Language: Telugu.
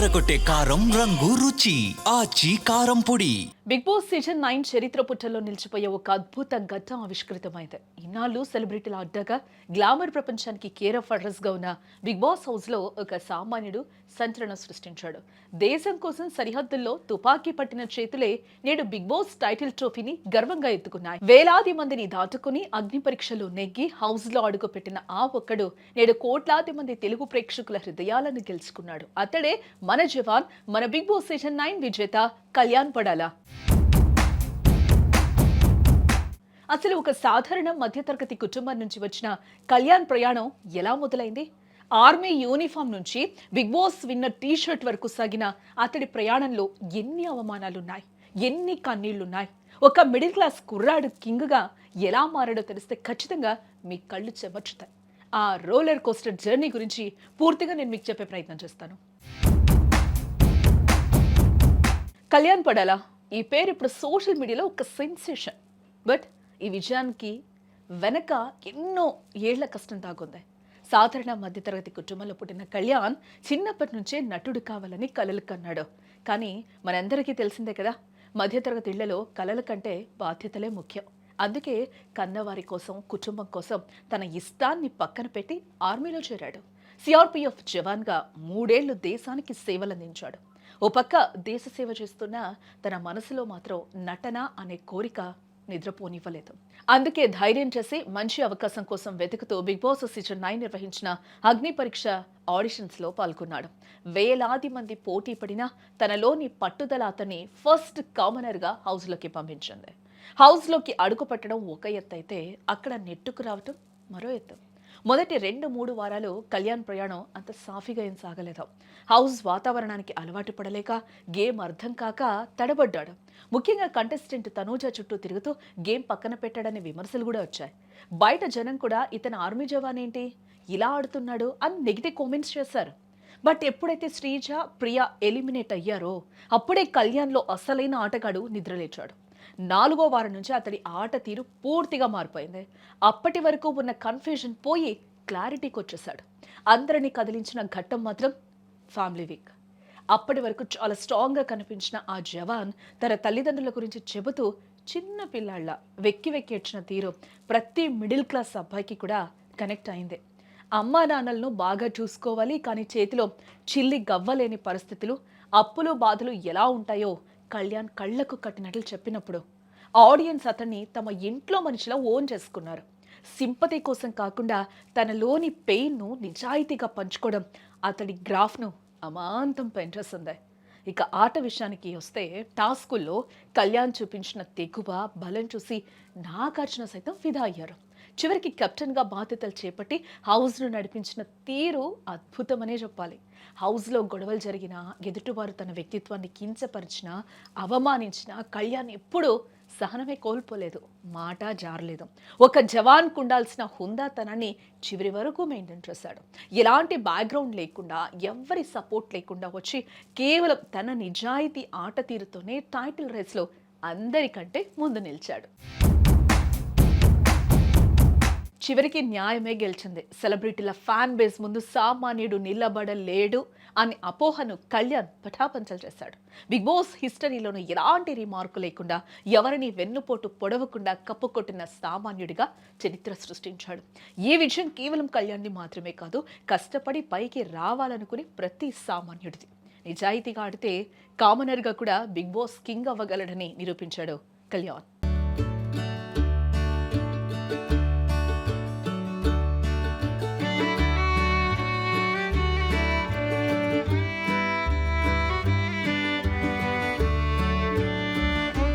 అదరగొట్టే కారం రంగు రుచి ఆచి కారం పొడి. బిగ్ బాస్ సీజన్ 9 చరిత్ర పుటల్లో నిలిచిపోయే ఒక అద్భుత ఘట్టం ఆవిష్కృతమైంది. ఇన్నాళ్ళు సెలబ్రిటీల అడ్డగా గ్లామర్ ప్రపంచానికి కేర్ ఆఫ్ అడ్రస్ గా ఉన్న బిగ్ బాస్ హౌస్ లో ఒక సామాన్యుడు సంచలనం సృష్టించాడు. దేశం కోసం సరిహద్దుల్లో తుపాకీ పట్టిన చేతులే నేడు బిగ్ బాస్ టైటిల్ ట్రోఫీని గర్వంగా ఎత్తుకున్నాయి. వేలాది మందిని దాటుకుని అగ్ని పరీక్షలు నెగ్గి హౌస్ లో అడుగుపెట్టిన ఆ ఒక్కడు నేడు కోట్లాది మంది తెలుగు ప్రేక్షకుల హృదయాలను గెలుచుకున్నాడు. అతడే మన జవాన్, మన బిగ్ బాస్ సీజన్ 9 విజేత కళ్యాణ్ పడాలా. అసలు ఒక సాధారణ మధ్యతరగతి కుటుంబం నుంచి వచ్చిన కళ్యాణ్ ప్రయాణం ఎలా మొదలైంది? ఆర్మీ యూనిఫామ్ నుంచి బిగ్ బాస్ విన్నర్ టీషర్ట్ వరకు సాగిన అతడి ప్రయాణంలో ఎన్ని అవమానాలున్నాయి, ఎన్ని కన్నీళ్లున్నాయి. ఒక మిడిల్ క్లాస్ కుర్రాడు కింగ్గా ఎలా మారాడో తెలిస్తే ఖచ్చితంగా మీ కళ్ళు చెమర్చుతాయి. ఆ రోలర్ కోస్టర్ జర్నీ గురించి పూర్తిగా నేను మీకు చెప్పే ప్రయత్నం చేస్తాను. కళ్యాణ్ పడాలా ఈ పేరు ఇప్పుడు సోషల్ మీడియాలో ఒక సెన్సేషన్. బట్ ఈ విజయానికి వెనక ఎన్నో ఏళ్ల కష్టం దాగుంది. సాధారణ మధ్యతరగతి కుటుంబంలో పుట్టిన కళ్యాణ్ చిన్నప్పటి నుంచే నటుడు కావాలని కలలు కన్నాడు. కానీ మనందరికీ తెలిసిందే కదా, మధ్యతరగతి ఇళ్లలో కలల కంటే బాధ్యతలే ముఖ్యం. అందుకే కన్నవారి కోసం, కుటుంబం కోసం తన ఇష్టాన్ని పక్కన పెట్టి ఆర్మీలో చేరాడు. సిఆర్పిఎఫ్ జవాన్గా 3 ఏళ్లు దేశానికి సేవలందించాడు. ఓ పక్క దేశ సేవ చేస్తున్న తన మనసులో మాత్రం నటన అనే కోరిక నిద్రపోనివ్వలేదు. అందుకే ధైర్యం చేసి మంచి అవకాశం కోసం వెతుకుతూ బిగ్ బాస్ సీజన్ 9 నిర్వహించిన అగ్ని పరీక్ష ఆడిషన్స్ లో పాల్గొన్నాడు. వేలాది మంది పోటీ పడినా తనలోని పట్టుదల అతన్ని ఫస్ట్ కామనర్ గా హౌస్ లోకి పంపించింది. హౌస్ లోకి అడుగు పట్టడం ఒక ఎత్తు అయితే అక్కడ నెట్టుకు రావటం మరో ఎత్తు. మొదటి 2-3 వారాలు కళ్యాణ్ ప్రయాణం అంత సాఫీగా ఏం సాగలేదు. హౌస్ వాతావరణానికి అలవాటు పడలేక, గేమ్ అర్థం కాక తడబడ్డాడు. ముఖ్యంగా కంటెస్టెంట్ తనూజ చుట్టూ తిరుగుతూ గేమ్ పక్కన పెట్టాడనే విమర్శలు కూడా వచ్చాయి. బయట జనం కూడా ఇతను ఆర్మీ జవాన్ ఏంటి ఇలా ఆడుతున్నాడు అని నెగిటివ్ కామెంట్స్ చేశారు. బట్ ఎప్పుడైతే శ్రీజ, ప్రియా ఎలిమినేట్ అయ్యారో అప్పుడే కళ్యాణ్లో అసలైన ఆటగాడు నిద్రలేచాడు. 4వ వారం నుంచి అతడి ఆట తీరు పూర్తిగా మారిపోయింది. అప్పటి వరకు ఉన్న కన్ఫ్యూజన్ పోయి క్లారిటీకి వచ్చేసాడు. అందరినీ కదిలించిన ఘట్టం మాత్రం ఫ్యామిలీ వీక్. అప్పటి వరకు చాలా స్ట్రాంగ్గా కనిపించిన ఆ జవాన్ తన తల్లిదండ్రుల గురించి చెబుతూ చిన్న పిల్లాళ్ళ వెక్కి వెక్కి ఏడ్చిన తీరు ప్రతి మిడిల్ క్లాస్ అబ్బాయికి కూడా కనెక్ట్ అయింది. అమ్మా నాన్నలను బాగా చూసుకోవాలి, కానీ చేతిలో చిల్లి గవ్వలేని పరిస్థితులు, అప్పులు బాధలు ఎలా ఉంటాయో కళ్యాణ్ కళ్లకు కట్టినట్లు చెప్పినప్పుడు ఆడియన్స్ అతన్ని తమ ఇంట్లో మనిషిలా ఓన్ చేసుకున్నారు. సింపతి కోసం కాకుండా తనలోని పెయిన్ను నిజాయితీగా పంచుకోవడం అతడి గ్రాఫ్ను అమాంతం పెంచేస్తుంది. ఇక ఆట విషయానికి వస్తే టాస్కుల్లో కళ్యాణ్ చూపించిన తెగువ, బలం చూసి నాగార్జున సైతం ఫిదా అయ్యారు. చివరికి కెప్టెన్గా బాధ్యతలు చేపట్టి హౌస్ను నడిపించిన తీరు అద్భుతమనే చెప్పాలి. హౌస్లో గొడవలు జరిగినా, ఎదుటివారు తన వ్యక్తిత్వాన్ని కించపరిచినా, అవమానించినా కళ్యాణ్ ఎప్పుడూ సహనమే కోల్పోలేదు, మాట జారలేదు. ఒక జవాన్కు ఉండాల్సిన హుందాతనాన్ని చివరి వరకు మెయింటైన్ చేశాడు. ఎలాంటి బ్యాక్గ్రౌండ్ లేకుండా, ఎవ్వరి సపోర్ట్ లేకుండా వచ్చి కేవలం తన నిజాయితీ ఆట తీరుతోనే టైటిల్ రేస్లో అందరికంటే ముందు నిలిచాడు. చివరికి న్యాయమే గెలిచింది. సెలబ్రిటీల ఫ్యాన్ బేస్ ముందు సామాన్యుడు నిలబడలేడు అనే అపోహను కళ్యాణ్ పటాపంచలు చేశాడు. బిగ్ బాస్ హిస్టరీలోనూ ఎలాంటి రిమార్కు లేకుండా, ఎవరిని వెన్నుపోటు పొడవకుండా కప్పుకొట్టిన సామాన్యుడిగా చరిత్ర సృష్టించాడు. ఈ విజయం కేవలం కళ్యాణ్ది మాత్రమే కాదు, కష్టపడి పైకి రావాలనుకునే ప్రతి సామాన్యుడిది. నిజాయితీగా ఆడితే కామనర్గా కూడా బిగ్ బాస్ కింగ్ అవ్వగలడని నిరూపించాడు కళ్యాణ్.